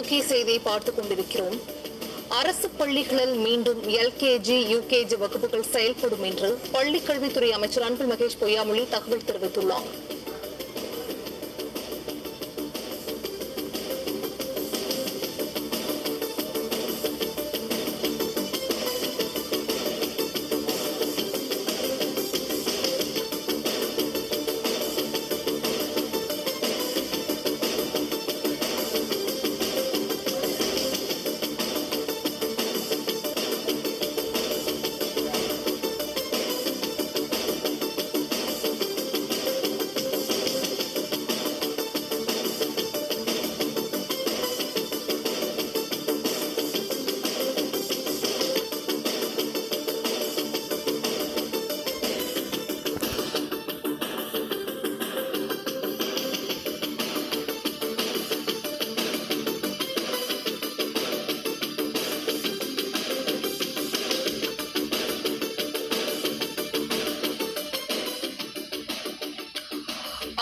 முக்கிய செய்தியை பார்த்துக் கொண்டிருக்கிறோம். அரசு பள்ளிகளில் மீண்டும் எல்கேஜி, யுகேஜி வகுப்புகள் செயல்படும் என்று பள்ளிக் கல்வித்துறை அமைச்சர் அன்பில் மகேஷ் பொய்யாமொழி தகவல் தெரிவித்துள்ளார்.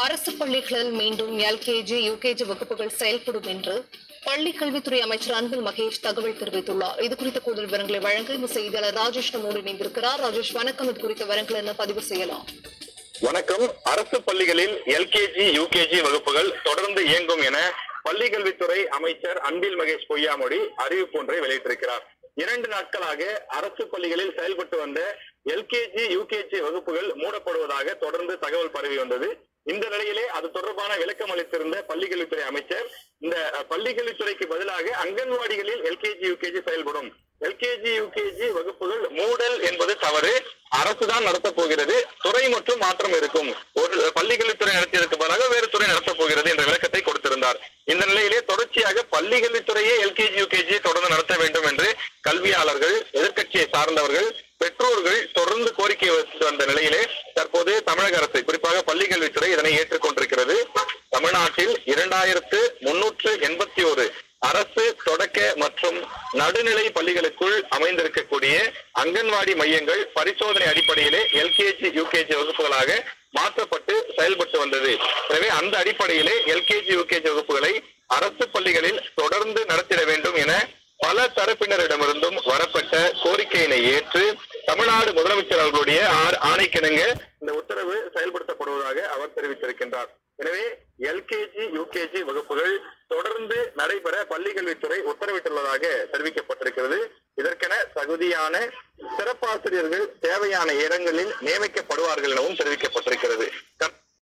அரசு பள்ளிகளில் மீண்டும் எல்கேஜி, யுகேஜி வகுப்புகள் செயல்படும் என்று பள்ளிக் கல்வித்துறை அமைச்சர் அன்பில் மகேஷ் தகவல் தெரிவித்துள்ளார். இது குறித்த கூடுதல் விவரங்களை வழங்க இந்த செய்தியாளர் ராஜேஷ் நம்மோடு இணைந்திருக்கிறார். ராஜேஷ், வணக்கம். இது குறித்த விவரங்கள் என்ன பதிவு செய்யலாம்? வணக்கம். அரசு பள்ளிகளில் எல்கேஜி, யுகேஜி வகுப்புகள் தொடர்ந்து இயங்கும் என பள்ளிக் கல்வித்துறை அமைச்சர் அன்பில் மகேஷ் பொய்யாமொழி அறிவிப்பு ஒன்றை வெளியிட்டிருக்கிறார். 2 நாட்களாக அரசு பள்ளிகளில் செயல்பட்டு வந்த எல்கேஜி, யுகேஜி வகுப்புகள் மூடப்படுவதாக தொடர்ந்து தகவல் பரவி வந்தது. இந்த நிலையிலே அது தொடர்பான விளக்கம் அளித்திருந்த பள்ளிக் கல்வித்துறை அமைச்சர், இந்த பள்ளிக் கல்வித்துறைக்கு பதிலாக அங்கன்வாடிகளில் எல்கேஜி, யுகேஜி செயல்படும். எல்கேஜி, யுகேஜி வகுப்புகள் மூடல் என்பது தவறு. அரசுதான் நடத்தப் போகிறது. துறை மற்றும் மாற்றம் இருக்கும். ஒரு பள்ளிக் கல்வித்துறை நடத்தியதற்கு பதிலாக வேறு துறை நடத்தப் போகிறது என்ற விளக்கத்தை கொடுத்திருந்தார். இந்த நிலையிலே தொடர்ச்சியாக பள்ளிக் கல்வித்துறையே எல்கேஜி, யுகேஜி தொடர்ந்து நடத்த வேண்டும் என்று கல்வியாளர்கள், எதிர்க்கட்சியை சார்ந்தவர்கள், பெற்றோர்கள் தொடர்ந்து கோரிக்கை வைத்து வந்த நிலையிலே தற்போது தமிழக அரசு, குறிப்பாக பள்ளிக் கல்வித்துறை இதனை ஏற்றுக்கொண்டிருக்கிறது. தமிழ்நாட்டில் 2381 அரசு தொடக்க மற்றும் நடுநிலை பள்ளிகளுக்குள் அமைந்திருக்கக்கூடிய அங்கன்வாடி மையங்கள் பரிசோதனை அடிப்படையிலே எல்கேஜி, யுகேஜி வகுப்புகளாக மாற்றப்பட்டு செயல்பட்டு வந்தது. எனவே அந்த அடிப்படையிலே எல்கேஜி, யுகேஜி வகுப்புகளை அரசு பள்ளிகளில் தொடர்ந்து நடத்திட வேண்டும் என பல தரப்பினரிடமிருந்தும் வரப்பட்ட கோரிக்கையினை ஏற்று தமிழ்நாடு முதலமைச்சர் அவர்களுடைய ஆணைக்கிணங்க இந்த உத்தரவு செயல்படுத்தப்படுவதாக அவர் தெரிவித்திருக்கின்றார். எனவே எல்கேஜி, யுகேஜி வகுப்புகள் தொடர்ந்து நடைபெற பள்ளிக் கல்வித்துறை உத்தரவிட்டுள்ளதாக தெரிவிக்கப்பட்டிருக்கிறது. இதற்கென தகுதியான சிறப்பாசிரியர்கள் தேவையான இடங்களில் நியமிக்கப்படுவார்கள் எனவும் தெரிவிக்கப்பட்டிருக்கிறது.